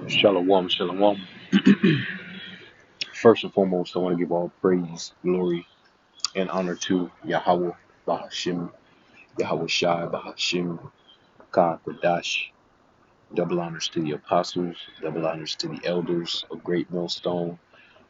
Shalom, shalom. First and foremost, I want to give all praise, glory, and honor to Yahweh, Bahashim, Yahweh Shai, Bahashim, Ka, Kodash. Double honors to the apostles, double honors to the elders of Great Millstone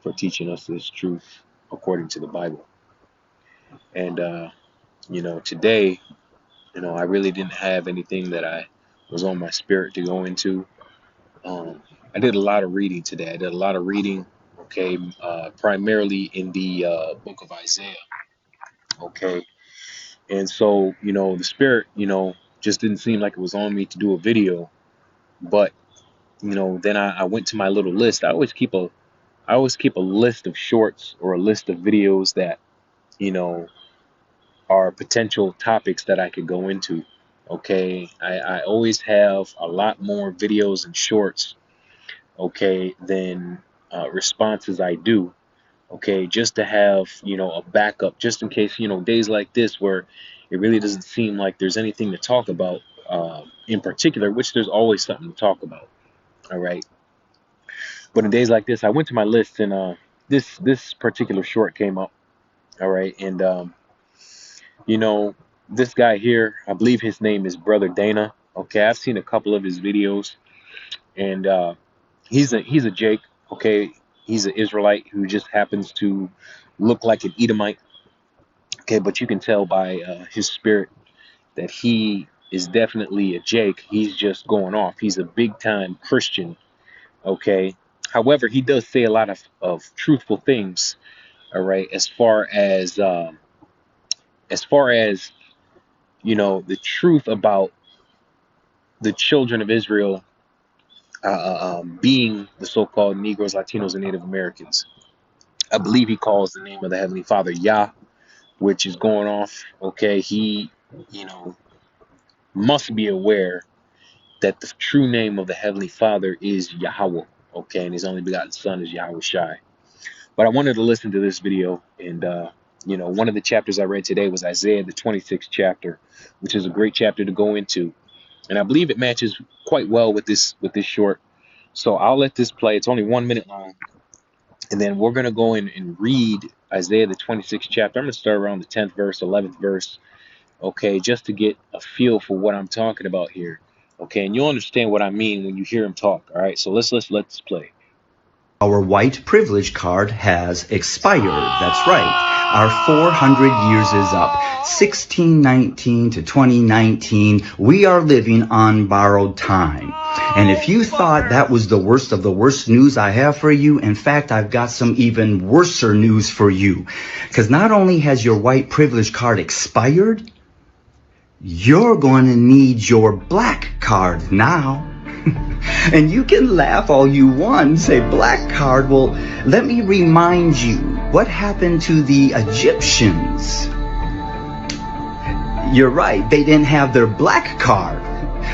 for teaching us this truth according to the Bible. And, today, I really didn't have anything that I was on my spirit to go into. I did a lot of reading today. I did a lot of reading, okay, primarily in the book of Isaiah, okay. And so, the spirit, just didn't seem like it was on me to do a video. But, then I went to my little list. I always keep a list of shorts or a list of videos that, you know, are potential topics that I could go into. Okay. I always have a lot more videos and shorts, okay, than responses I do, okay, just to have, a backup, just in case, days like this where it really doesn't seem like there's anything to talk about in particular, which there's always something to talk about. All right. But in days like this, I went to my list, and this particular short came up. All right. And, you know, this guy here, I believe his name is Brother Dana. Okay. I've seen a couple of his videos, and he's a Jake. Okay. He's an Israelite who just happens to look like an Edomite. Okay, but you can tell by his spirit that he is definitely a Jake. He's just going off. He's a big time Christian. Okay. However, he does say a lot of truthful things. All right. As far as the truth about the children of Israel being the so-called Negroes, Latinos, and Native Americans. I believe he calls the name of the Heavenly Father Yah, which is going off. Okay. He, you know, must be aware that the true name of the Heavenly Father is Yahweh, okay, and His only begotten Son is Yahweh Shai. But I wanted to listen to this video, and one of the chapters I read today was Isaiah, the 26th chapter, which is a great chapter to go into, and I believe it matches quite well with this short. So I'll let this play. It's only 1 minute long, and then we're gonna go in and read Isaiah, the 26th chapter. I'm gonna start around the 10th verse, 11th verse, okay, just to get a feel for what I'm talking about here. Okay, and you'll understand what I mean when you hear him talk. All right, so let's play. Our white privilege card has expired. That's right. Our 400 years is up. 1619 to 2019, we are living on borrowed time. And if you thought that was the worst of the worst news I have for you, in fact, I've got some even worser news for you. Because not only has your white privilege card expired, you're going to need your black card now. And you can laugh all you want and say black card. Well, let me remind you what happened to the Egyptians. You're right, they didn't have their black card.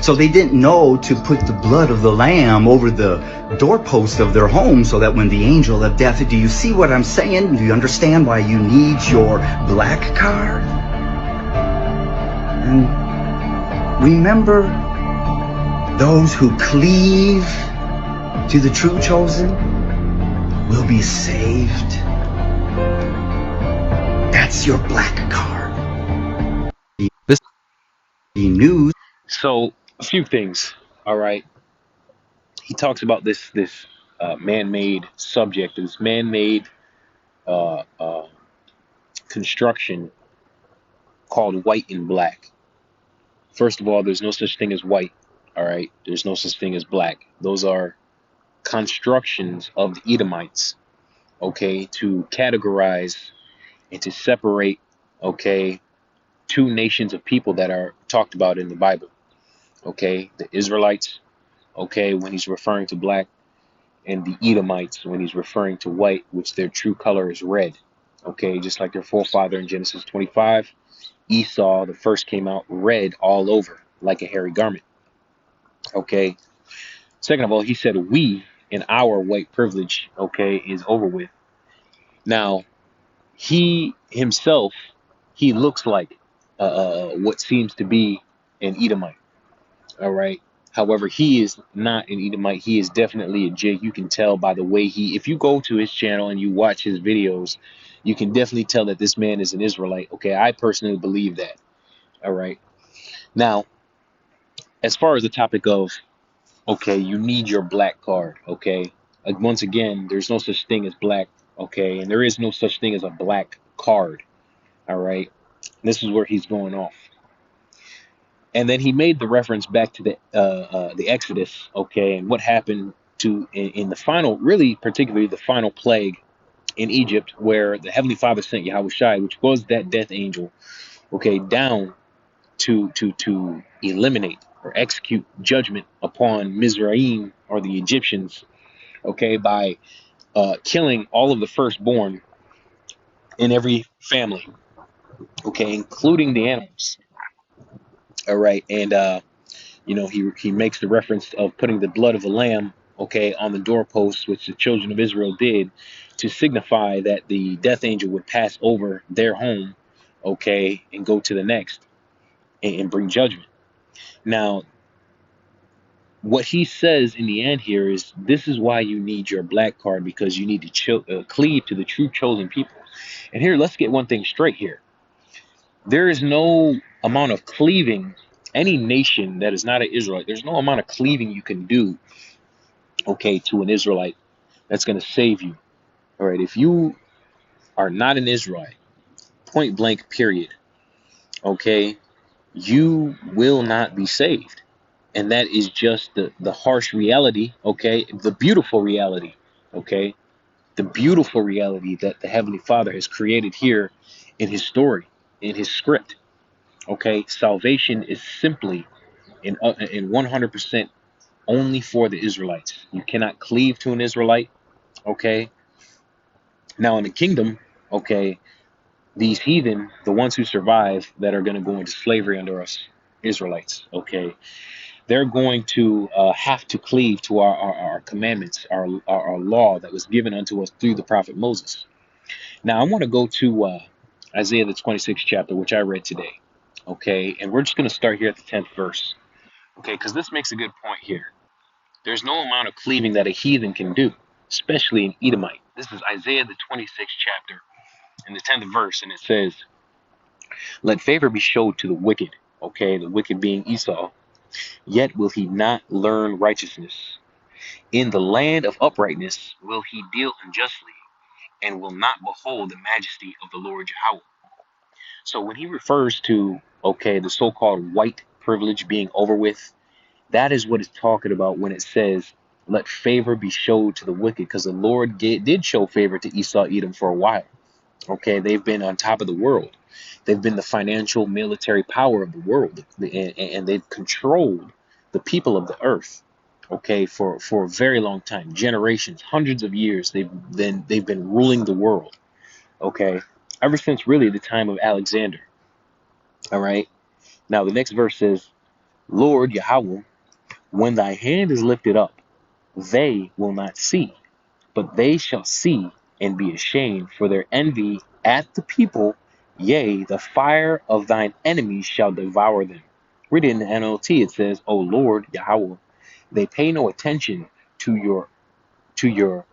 So they didn't know to put the blood of the lamb over the doorpost of their home so that when the angel of death, do you see what I'm saying? Do you understand why you need your black card? And remember, those who cleave to the true chosen will be saved. That's your black card. This news. So a few things. All right, he talks about this man-made subject, this man-made uh, uh, construction called white and black. First of all, there's no such thing as white. All right, there's no such thing as black. Those are constructions of the Edomites, okay, to categorize and to separate, okay, two nations of people that are talked about in the Bible. Okay, the Israelites, okay, when he's referring to black, and the Edomites when he's referring to white, which their true color is red. Okay, just like their forefather in Genesis 25, Esau, the first, came out red all over like a hairy garment. Okay, second of all, he said we in our white privilege, okay, is over with. Now, he himself, he looks like what seems to be an Edomite. All right. However, he is not an Edomite. He is definitely a jig. You can tell by the way if you go to his channel and you watch his videos, you can definitely tell that this man is an Israelite. Okay, I personally believe that. All right. Now, as far as the topic of, okay, you need your black card. Okay. Once again, there's no such thing as black. Okay. And there is no such thing as a black card. All right. This is where he's going off. And then he made the reference back to the Exodus, okay, and what happened in the final, really particularly the final plague in Egypt, where the Heavenly Father sent Yahweh, which was that death angel, okay, down to eliminate or execute judgment upon Mizraim or the Egyptians, okay, by killing all of the firstborn in every family, okay, including the animals. All right, and he makes the reference of putting the blood of a lamb, okay, on the doorposts, which the children of Israel did, to signify that the death angel would pass over their home, okay, and go to the next and bring judgment. Now, what he says in the end here is, this is why you need your black card, because you need to cleave to the true chosen people. And here, let's get one thing straight here. There is no amount of cleaving, any nation that is not an Israelite, there's no amount of cleaving you can do, okay, to an Israelite that's going to save you. All right, if you are not an Israelite, point blank, period, okay, you will not be saved. And that is just the harsh reality, okay, the beautiful reality, okay, the beautiful reality that the Heavenly Father has created here in his story, in his script, okay. Salvation is simply in 100% only for the Israelites. You cannot cleave to an Israelite, okay. Now in the kingdom, okay, these heathen, the ones who survive that are going to go into slavery under us Israelites, okay, they're going to have to cleave to our commandments, our law that was given unto us through the prophet Moses. Now I want to go to Isaiah the 26th chapter, which I read today, okay, and we're just going to start here at the 10th verse, okay, because this makes a good point here. There's no amount of cleaving that a heathen can do, especially an Edomite. This is Isaiah the 26th chapter in the 10th verse, and it says, let favor be showed to the wicked, okay, the wicked being Esau, yet will he not learn righteousness. In the land of uprightness will he deal unjustly, and will not behold the majesty of the Lord Yahweh. So when he refers to, okay, the so-called white privilege being over with, that is what it's talking about when it says, let favor be showed to the wicked, because the Lord did show favor to Esau, Edom for a while. Okay, they've been on top of the world. They've been the financial military power of the world, and they've controlled the people of the earth, okay, for a very long time, generations, hundreds of years. They've been ruling the world, okay, ever since really the time of Alexander. All right. Now the next verse says, Lord Yahweh, when thy hand is lifted up, they will not see, but they shall see and be ashamed for their envy at the people. Yea, the fire of thine enemies shall devour them. Read it in the NLT. It says, O Lord Yahweh, they pay no attention to your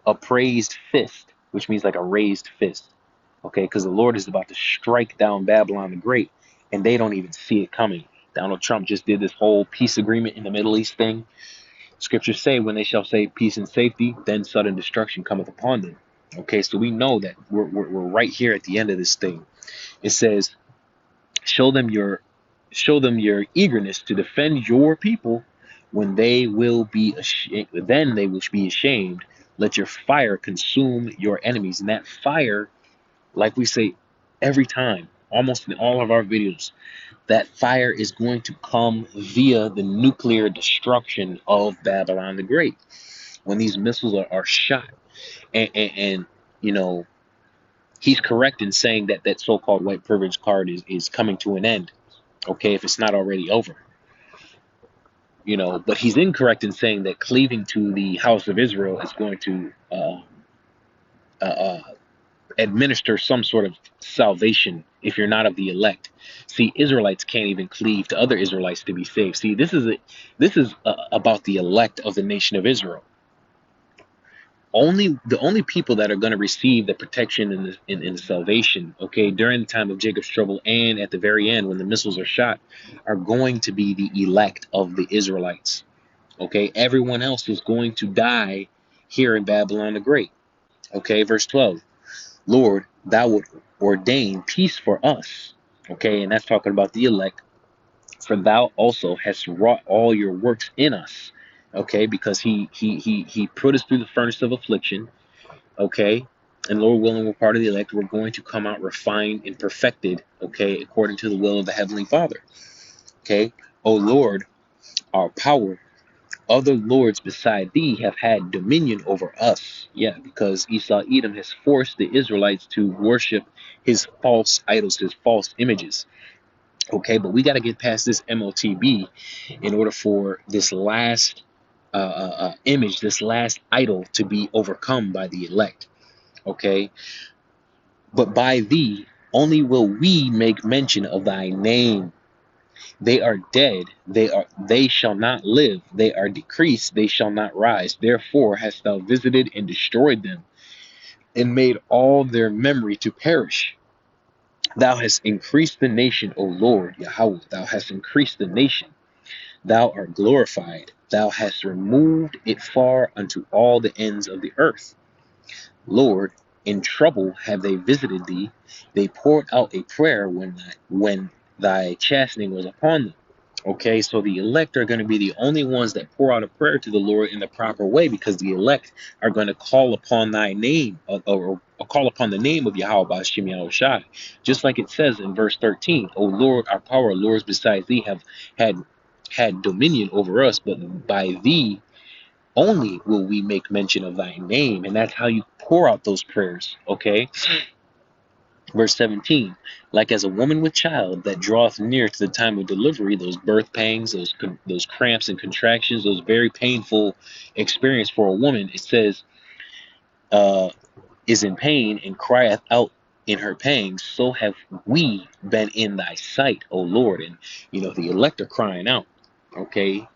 upraised fist, which means like a raised fist. Okay, because the Lord is about to strike down Babylon the Great, and they don't even see it coming. Donald Trump just did this whole peace agreement in the Middle East thing. Scriptures say, when they shall say peace and safety, then sudden destruction cometh upon them. Okay, so we know that we're right here at the end of this thing. It says, show them your eagerness to defend your people, when they will be ashamed, then they will be ashamed. Let your fire consume your enemies. And that fire, like we say every time, almost in all of our videos, that fire is going to come via the nuclear destruction of Babylon the Great. When these missiles are shot, and you know, he's correct in saying that that so-called white privilege card is coming to an end, okay, if it's not already over, but he's incorrect in saying that cleaving to the house of Israel is going to uh, administer some sort of salvation if you're not of the elect. See, Israelites can't even cleave to other Israelites to be saved. See, this is about the elect of the nation of Israel. The only people that are going to receive the protection and the salvation, okay, during the time of Jacob's trouble and at the very end when the missiles are shot, are going to be the elect of the Israelites. Okay, everyone else is going to die here in Babylon the Great. Okay, verse 12. Lord, thou would ordain peace for us. Okay, and that's talking about the elect. For thou also hast wrought all your works in us. Okay, because he put us through the furnace of affliction. Okay, and Lord willing, we're part of the elect. We're going to come out refined and perfected. Okay, according to the will of the Heavenly Father. Okay, O Lord, our power. Other lords beside thee have had dominion over us. Yeah, because Esau Edom has forced the Israelites to worship his false idols, his false images. Okay, but we got to get past this MOTB in order for this last image, this last idol to be overcome by the elect. Okay, but by thee only will we make mention of thy name. They are dead, they shall not live, they are decreased, they shall not rise. Therefore hast thou visited and destroyed them, and made all their memory to perish. Thou hast increased the nation, O Lord Yahweh, thou hast increased the nation, thou art glorified, thou hast removed it far unto all the ends of the earth. Lord, in trouble have they visited thee, they poured out a prayer when thy chastening was upon them. Okay, so the elect are going to be the only ones that pour out a prayer to the Lord in the proper way, because the elect are going to call upon thy name, or call upon the name of Yahweh Ba'ashem Yahushai. Just like it says in verse 13, O Lord, our power, lords besides thee have had dominion over us, but by thee only will we make mention of thy name. And that's how you pour out those prayers. Okay, verse 17, like as a woman with child that draweth near to the time of delivery, those birth pangs, those cramps and contractions, those very painful experience for a woman, it says, is in pain and crieth out in her pangs, so have we been in thy sight, O Lord. And the elect are crying out. Okay,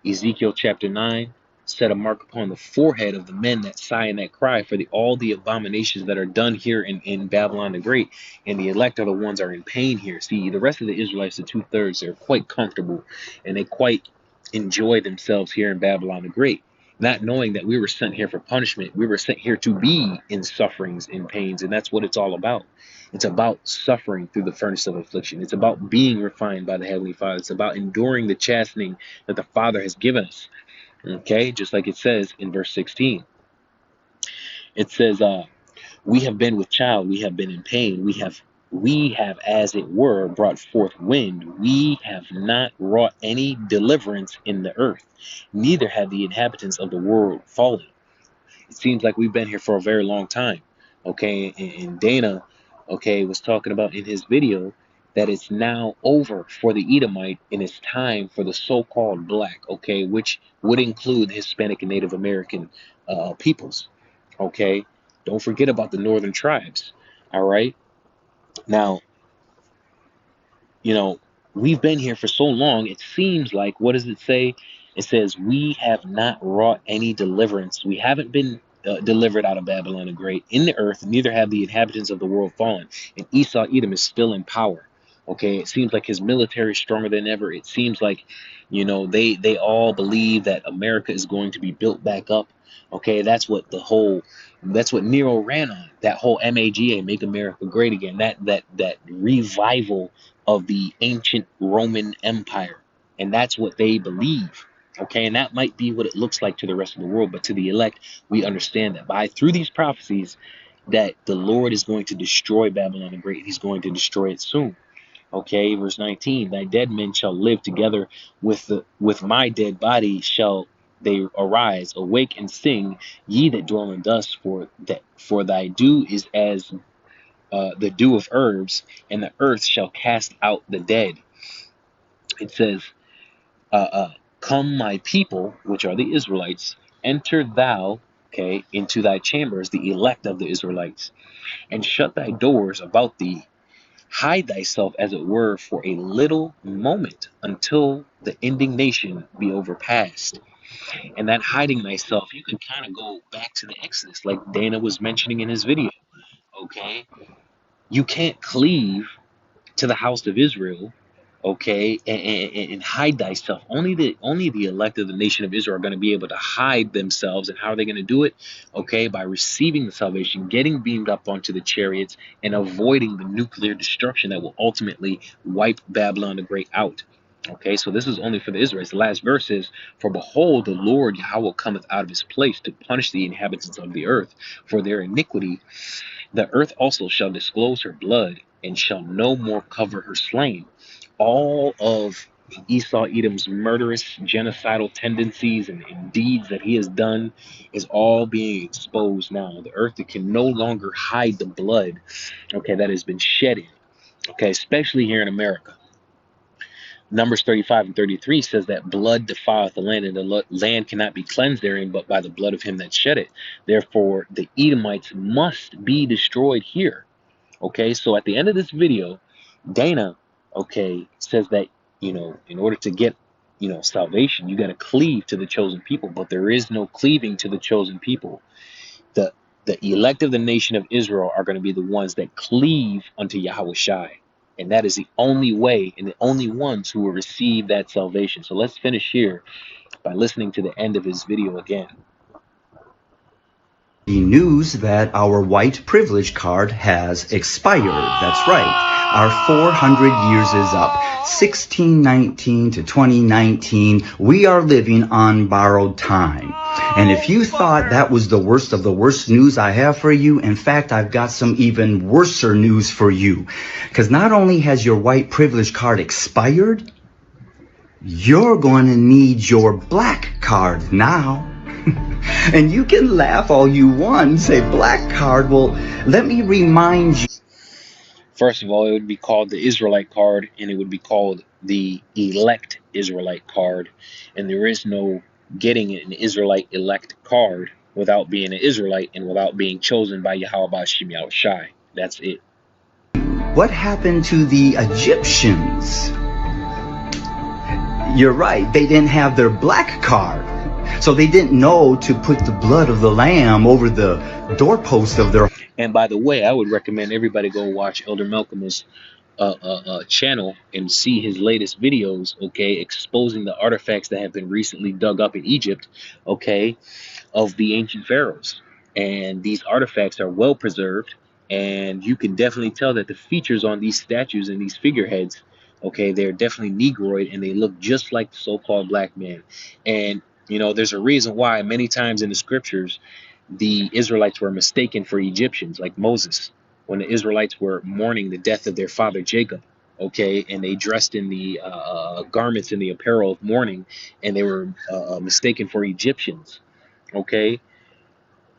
Ezekiel chapter 9, set a mark upon the forehead of the men that sigh and that cry for all the abominations that are done here in Babylon the Great. And the elect are the ones that are in pain here. See, the rest of the Israelites, the 2/3, they're quite comfortable and they quite enjoy themselves here in Babylon the Great, not knowing that we were sent here for punishment. We were sent here to be in sufferings and pains, and that's what it's all about. It's about suffering through the furnace of affliction. It's about being refined by the Heavenly Father. It's about enduring the chastening that the Father has given us. Okay, just like it says in verse 16. It says, we have been with child, we have been in pain, we have as it were brought forth wind, we have not wrought any deliverance in the earth, neither have the inhabitants of the world fallen. It seems like we've been here for a very long time. Okay, and Dana, okay, was talking about in his video that it's now over for the Edomite and it's time for the so-called black, okay, which would include Hispanic and Native American peoples. Okay, don't forget about the northern tribes. All right, now, you know, we've been here for so long, it seems like, what does it say? It says, we have not wrought any deliverance. We haven't been delivered out of Babylon the Great in the earth, neither have the inhabitants of the world fallen. And Esau Edom is still in power. Okay, it seems like his military is stronger than ever. It seems like, they all believe that America is going to be built back up. Okay, that's what Nero ran on. That whole MAGA, Make America Great Again. That revival of the ancient Roman Empire. And that's what they believe. Okay, and that might be what it looks like to the rest of the world, but to the elect, we understand that through these prophecies, that the Lord is going to destroy Babylon the Great. He's going to destroy it soon. Okay, verse 19, thy dead men shall live together with my dead body shall they arise, awake and sing, ye that dwell in dust, for thy dew is as the dew of herbs, and the earth shall cast out the dead. It says, come my people, which are the Israelites, enter thou, okay, into thy chambers, the elect of the Israelites, and shut thy doors about thee, Hide thyself, as it were, for a little moment until the indignation be overpast. And that hiding thyself, you can kind of go back to the Exodus, like Dana was mentioning in his video. Okay, you can't cleave to the house of Israel, okay, and hide thyself. Only the elect of the nation of Israel are going to be able to hide themselves. And how are they going to do it? Okay, by receiving the salvation, getting beamed up onto the chariots, and avoiding the nuclear destruction that will ultimately wipe Babylon the Great out. Okay, so this is only for the Israelites. The last verse is, "For behold, the Lord Yahweh cometh out of his place to punish the inhabitants of the earth for their iniquity. The earth also shall disclose her blood, and shall no more cover her slain." All of Esau Edom's murderous, genocidal tendencies and deeds that he has done is all being exposed now. The earth can no longer hide the blood, okay, that has been shedded, okay, especially here in America. Numbers 35 and 33 says that blood defileth the land, and the land cannot be cleansed therein but by the blood of him that shed it. Therefore, the Edomites must be destroyed here. Okay, so at the end of this video, Dana, okay, says that, in order to get, salvation, you got to cleave to the chosen people, but there is no cleaving to the chosen people. The the elect of the nation of Israel are going to be the ones that cleave unto Yahweh Shai. And that is the only way and the only ones who will receive that salvation. So let's finish here by listening to the end of his video again. The news that our white privilege card has expired. That's right. Our 400 years is up. 1619 to 2019, we are living on borrowed time. And if you thought that was the worst of the worst news I have for you, in fact, I've got some even worser news for you. Because not only has your white privilege card expired, you're going to need your black card now. And you can laugh all you want and say black card. Well, let me remind you. First of all, it would be called the Israelite card, and it would be called the elect Israelite card. And there is no getting an Israelite elect card without being an Israelite and without being chosen by Yahweh Shai Shai. That's it. What happened to the Egyptians? You're right, they didn't have their black card. So they didn't know to put the blood of the lamb over the doorpost of their. And by the way, I would recommend everybody go watch Elder Malcolm's channel and see his latest videos, okay, exposing the artifacts that have been recently dug up in Egypt, okay, of the ancient pharaohs. And these artifacts are well preserved, and you can definitely tell that the features on these statues and these figureheads, okay, they're definitely Negroid, and they look just like the so-called black man. And there's a reason why many times in the scriptures the Israelites were mistaken for Egyptians, like Moses, when the Israelites were mourning the death of their father Jacob, okay, and they dressed in the garments and the apparel of mourning, and they were mistaken for Egyptians, okay.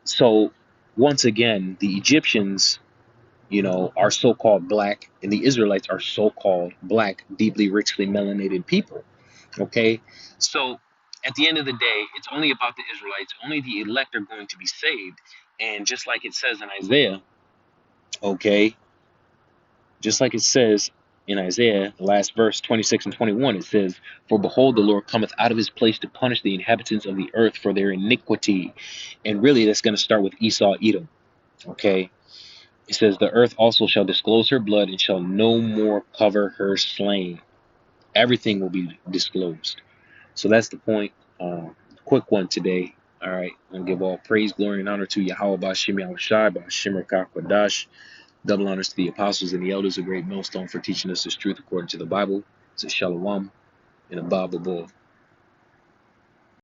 So once again, the Egyptians, are so-called black, and the Israelites are so-called black, deeply, richly melanated people, okay. So at the end of the day, it's only about the Israelites. Only the elect are going to be saved. And just like it says in Isaiah, okay, just like it says in Isaiah, the last verse 26 and 21, it says, "For behold, the Lord cometh out of his place to punish the inhabitants of the earth for their iniquity." And really, that's going to start with Esau Edom, okay. It says, "The earth also shall disclose her blood, and shall no more cover her slain." Everything will be disclosed. So that's the point. Quick one today. All right. I'm going to give all praise, glory, and honor to Yahweh Bashim Yahushai, Bashim Rakak. Double honors to the apostles and the elders of Great Millstone for teaching us this truth according to the Bible. It's a shalom and a Bible.